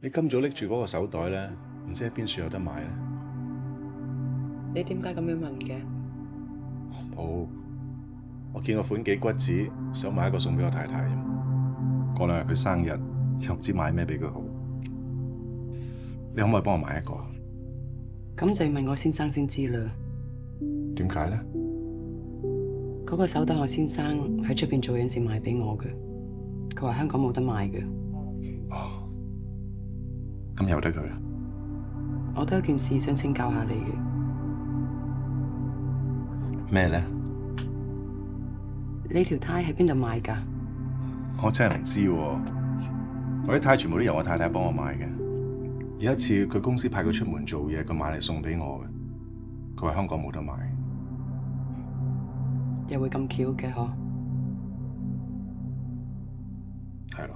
你今早拎住嗰個手袋咧，唔知喺邊處有得買咧？你點解咁樣問嘅？冇，我見個款幾骨子，想買一個送俾我太太啫嘛。過兩日佢生日，又唔知買咩俾佢好。你可唔可以幫我買一個啊？咁就要問我先生先知啦。點解咧？嗰個手袋我先生喺出邊做嘢時買俾我嘅，佢話香港冇得賣嘅。哦，咁由得佢啦。我都有件事想請教下你嘅。咩咧？你條呔喺邊度買㗎？我真係唔知喎。我啲呔全部都由我太太幫我買嘅。有一次佢公司派佢出門做嘢，佢買嚟送俾我嘅。佢話香港冇得買。又會咁巧嘅嗬？係咯。